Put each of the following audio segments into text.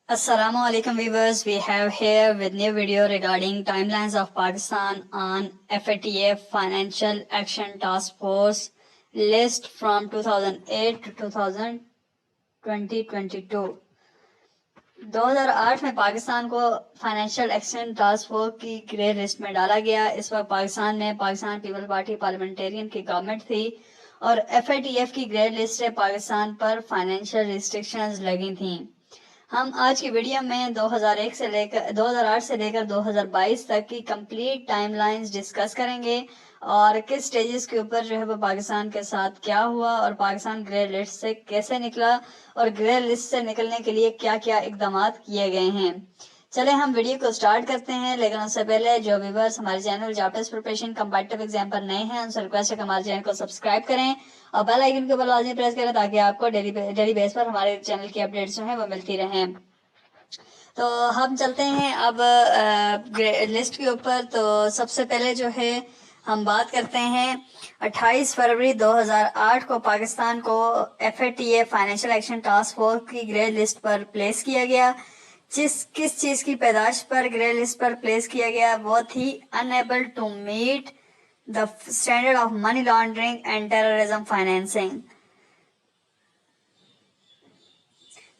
Assalamu alaikum viewers, we have here with new video regarding timelines of Pakistan on FATF Financial Action Task Force list from 2008 to 2022. 2008 में पाकिस्तान को financial action task force की grey list में डाला गया। इस वक्त पाकिस्तान में Pakistan people party parliamentarian की गवर्नमेंट थी और FATF की ग्रे लिस्ट से पाकिस्तान पर फाइनेंशियल रिस्ट्रिक्शंस लगी थीं। हम आज की वीडियो में 2008 से लेकर 2022 तक की कंप्लीट टाइमलाइंस डिस्कस करेंगे और किस स्टेजेस के ऊपर जो है वो पाकिस्तान के साथ क्या हुआ और पाकिस्तान ग्रे लिस्ट से कैसे निकला और ग्रे लिस्ट से निकलने के लिए क्या क्या इकदाम किए गए हैं। चले हम वीडियो को स्टार्ट करते हैं, लेकिन उससे पहले जो व्यूअर्स हमारे channel Japanese preparation competitive exam पर नए हैं उनसे रिक्वेस्ट है कि हमारे चैनल को सब्सक्राइब करें और बेल आइकन के ऊपर लाजमी प्रेस करें ताकि आपको डेली बेस पर हमारे चैनल की अपडेट्स जो हैं वो मिलती रहें। तो हम चलते हैं अब लिस्ट के ऊपर। तो सबसे पहले जो है हम बात करते हैं 28 फरवरी 2008 को पाकिस्तान को FATF financial action task force की ग्रे लिस्ट पर प्लेस किया गया। किस चीज की पैदाश पर ग्रे लिस्ट पर प्लेस किया गया वो थी unable to meet the standard of money laundering and terrorism financing.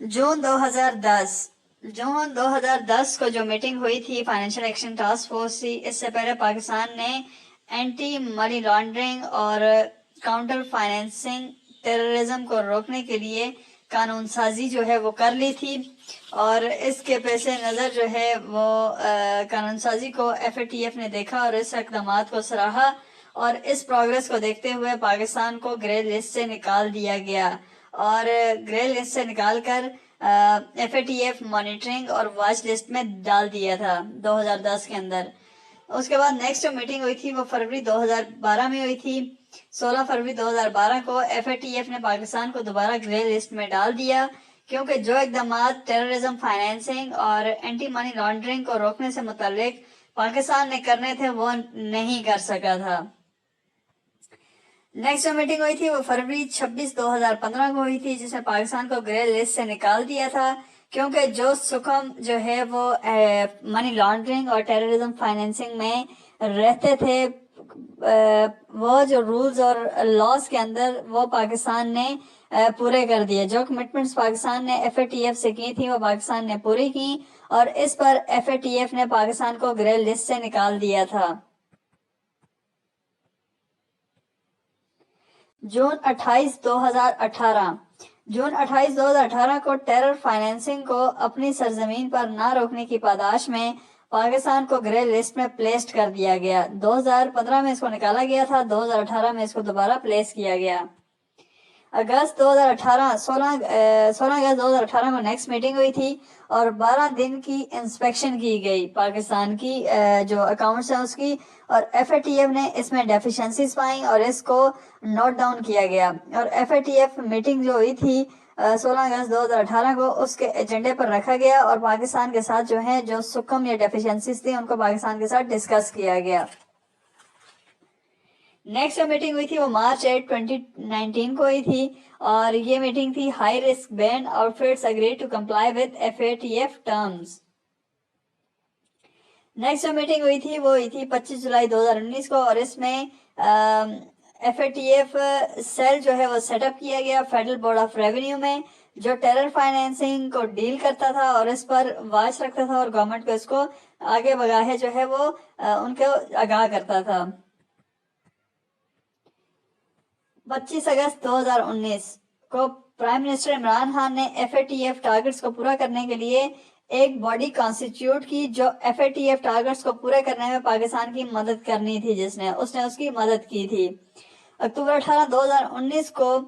जून 2010 को जो मीटिंग हुई थी फाइनेंशियल एक्शन टास्क फोर्स की, इससे पहले पाकिस्तान ने एंटी मनी लॉन्ड्रिंग और काउंटर फाइनेंसिंग टेररिज्म को रोकने के लिए कानून साजी जो है वो कर ली थी और इसके पेश नज़र जो है वो कानून साजी को FATF ने देखा और इस इक़दाम को सराहा और इस प्रोग्रेस को देखते हुए पाकिस्तान को ग्रे लिस्ट से निकाल दिया गया और ग्रे लिस्ट से निकाल कर FATF मॉनिटरिंग और वॉच लिस्ट में डाल दिया था 2010 के अंदर। उसके बाद नेक्स्ट जो मीटिंग हुई थी वो फरवरी 2012 में हुई थी। 16 फरवरी 2012 को FATF ने पाकिस्तान को दोबारा ग्रे लिस्ट में डाल दिया क्योंकि जो इकदाम टेररिज्म फाइनेंसिंग और एंटी मनी लॉन्ड्रिंग को रोकने से मुतालिक पाकिस्तान ने करने थे वो नहीं कर सका था। नेक्स्ट जो मीटिंग हुई थी वो फरवरी 26 2015 को हुई थी जिसमें पाकिस्तान को ग्रे लिस्ट से निकाल दिया था क्योंकि जो सुकम जो है वो मनी लॉन्ड्रिंग और टेररिज्म फाइनेंसिंग में रहते थे वो जो रूल्स और लॉज के अंदर वो पाकिस्तान ने पूरे कर दिए। जो कमिटमेंट्स पाकिस्तान ने FATF से की थी वो पाकिस्तान ने पूरी की और इस पर FATF ने पाकिस्तान को ग्रे लिस्ट से निकाल दिया था। जून 28 2018 को टेरर फाइनेंसिंग को अपनी सरजमीन पर ना रोकने की पादाश में पाकिस्तान को ग्रे लिस्ट में प्लेस्ड कर दिया गया। 2015 में इसको निकाला गया था, 2018 में इसको दोबारा प्लेस किया गया। 16 अगस्त 2018 में नेक्स्ट मीटिंग हुई थी और 12 दिन की इंस्पेक्शन की गई पाकिस्तान की जो अकाउंट्स हैं उसकी और FATF ने इसमें डेफिशिएंसीज पाई और इसको नोट डाउन किया गया और FATF मीटिंग जो हुई थी 16 अगस्त 2018 को उसके एजेंडे पर रखा गया और पाकिस्तान के साथ जो है जो सुकम या डेफिशिएंसीज थी उनको पाकिस्तान के साथ डिस्कस किया गया। नेक्स्ट जो मीटिंग हुई थी वो मार्च 8 2019 को हुई थी और ये मीटिंग थी high risk banned outfits agree to comply with FATF terms. Next जो मीटिंग हुई थी वो हुई थी 25 जुलाई 2019 को और इसमें FATF सेल जो है वो सेटअप किया गया फेडरल बोर्ड ऑफ रेवेन्यू में जो टेरर फाइनेंसिंग को डील करता था और इस पर वॉच रखता था और गवर्नमेंट को इसको आगे बगाहे जो है वो उनको आगाह करता था। 25 अगस्त 2019 को प्राइम मिनिस्टर इमरान खान ने FATF टारगेट्स को पूरा करने के लिए एक बॉडी कॉन्स्टिट्यूट की जो FATF टारगेट्स को पूरे करने में पाकिस्तान की मदद करनी थी उसने उसकी मदद की थी। अक्टूबर 18 2019 को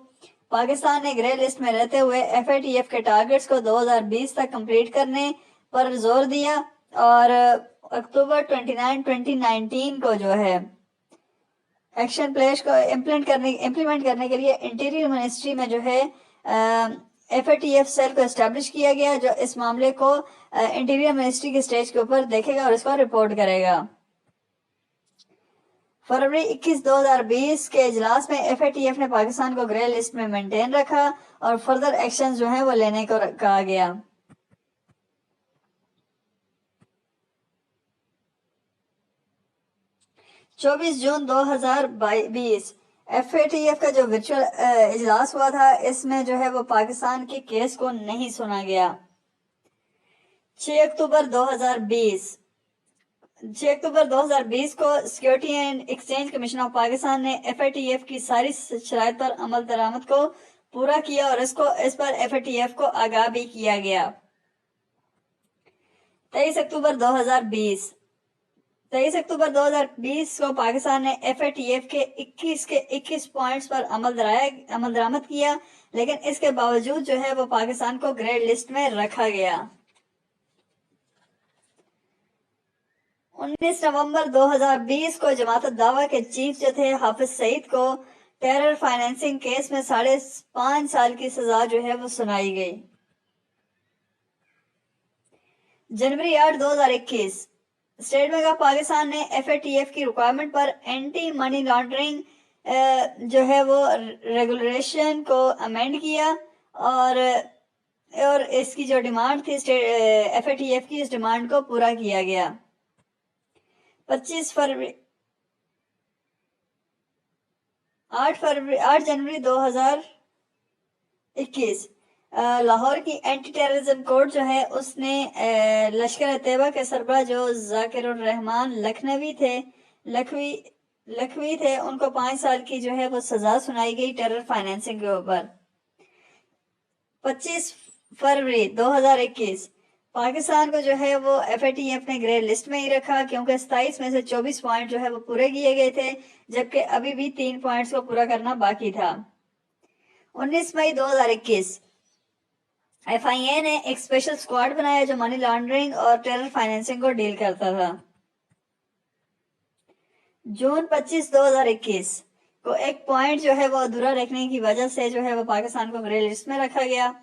पाकिस्तान ने ग्रे लिस्ट में रहते हुए FATF के टारगेट्स को 2020 तक कंप्लीट करने पर जोर दिया और अक्टूबर 29 2019 को जो है एक्शन प्लेस को इम्प्लीमेंट करने के लिए इंटीरियर मिनिस्ट्री में जो है FATF सेल को एस्टेब्लिश किया गया जो इस मामले को इंटीरियर मिनिस्ट्री की स्टेज के ऊपर देखेगा और इसको रिपोर्ट करेगा। फरवरी 21 2020 के इजलास में FATF ने पाकिस्तान को ग्रे लिस्ट में मेंटेन रखा और फर्दर एक्शन जो है वो लेने को कहा गया। 24 जून 2020 FATF का जो वर्चुअल इजलास हुआ था, इसमें जो है वो पाकिस्तान के केस को नहीं सुना गया। 6 अक्टूबर 2020 को security and exchange commission of Pakistan ने FATF की सारी शराइत पर अमल दरामद को पूरा किया और इस पर FATF को आगाह भी किया गया। 23 अक्टूबर 2020 को पाकिस्तान ने FATF के 21 पॉइंट्स पर अमल दरामद किया, लेकिन इसके बावजूद जो है वो पाकिस्तान को ग्रे लिस्ट में रखा गया। 19 नवंबर 2020 को जमात दावा के चीफ जो थे हाफिज सईद को टेरर फाइनेंसिंग केस में 5.5 साल की सजा जो है वो सुनाई गई। जनवरी 8 2021 स्टेट बैंक ऑफ पाकिस्तान ने FATF की रिक्वायरमेंट पर एंटी मनी लॉन्ड्रिंग जो है वो रेगुलेशन को अमेंड किया और इसकी जो डिमांड थी FATF की, इस डिमांड को पूरा किया गया। 8 जनवरी 2021 लाहौर की एंटी टेररिज्म कोर्ट जो है उसने लश्कर तैयबा के सरबराह जो जाकिर रहमान लखनवी थे उनको 5 साल की जो है वो सजा सुनाई गई टेरर फाइनेंसिंग के ऊपर। 25 फरवरी 2021 पाकिस्तान को जो है वो FATF ने ग्रे लिस्ट में ही रखा, क्योंकि 27 में से 24 पॉइंट जो है वो पूरे किए गए थे, जबकि अभी भी 3 पॉइंट्स को पूरा करना बाकी था। 19 मई 2021 FIA ने एक स्पेशल स्क्वाड बनाया जो मनी लॉन्ड्रिंग और टेरर फाइनेंसिंग को डील करता था। जून 25 2021 को एक पॉइंट जो है वो अधूरा रखने की वजह से जो है वो पाकिस्तान को ग्रे लिस्ट में रखा गया।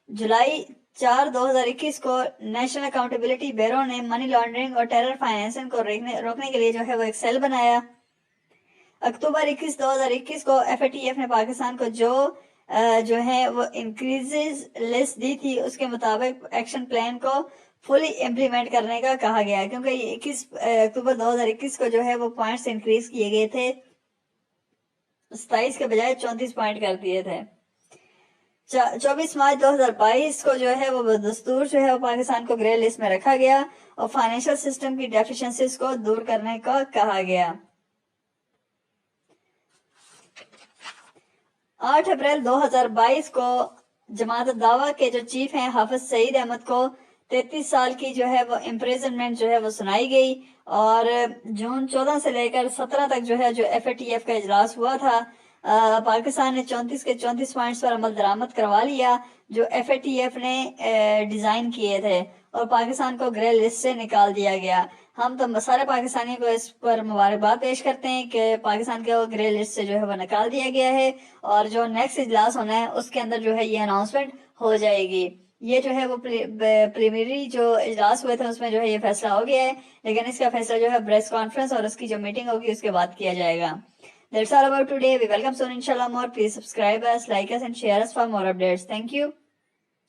जुलाई 4 2021 को नेशनल अकाउंटेबिलिटी ब्यूरो ने मनी लॉन्ड्रिंग और टेरर फाइनेंसिंग को रोकने के लिए जो है वो एक सेल बनाया। अक्टूबर 21 2021 को FATF ने पाकिस्तान को जो है वो इंक्रीजेस लिस्ट दी थी, उसके मुताबिक एक्शन प्लान को फुली इम्प्लीमेंट करने का कहा गया, क्योंकि 21 अक्टूबर 2021 को जो है वो पॉइंट्स इंक्रीज किए गए थे, 27 के बजाय 34 पॉइंट कर दिए थे। 24 मार्च 2022 को जो है वो दस्तूर जो है वो पाकिस्तान को ग्रे लिस्ट में रखा गया और फाइनेंशियल सिस्टम की डेफिशिएंसीज को दूर करने का कहा गया। 8 अप्रैल 2022 को जमात दावा के जो चीफ हैं हाफिज सईद अहमद को 33 साल की जो है वो इम्प्रिजनमेंट जो है वो सुनाई गई और जून 14 से लेकर 17 तक जो है जो FATF का इजलास हुआ था, पाकिस्तान ने 34 के 34 पॉइंट्स पर अमल दरामद करवा लिया जो FATF ने डिजाइन किए थे और पाकिस्तान को ग्रे लिस्ट से निकाल दिया गया। हम तो सारे पाकिस्तानियों को इस पर मुबारकबाद पेश करते हैं कि पाकिस्तान को ग्रे लिस्ट से जो है वो निकाल दिया गया है और जो नेक्स्ट इजलास होना है उसके अंदर जो है ये अनाउंसमेंट हो जाएगी। ये जो है वो प्रीलिमिनरी जो इजलास हुए थे उसमें जो है ये फैसला हो गया है, लेकिन इसका फैसला जो है प्रेस कॉन्फ्रेंस और उसकी जो मीटिंग होगी उसके बाद किया जाएगा। That's all about today. We welcome soon inshallah more. Please subscribe us, like us and share us for more updates. Thank you.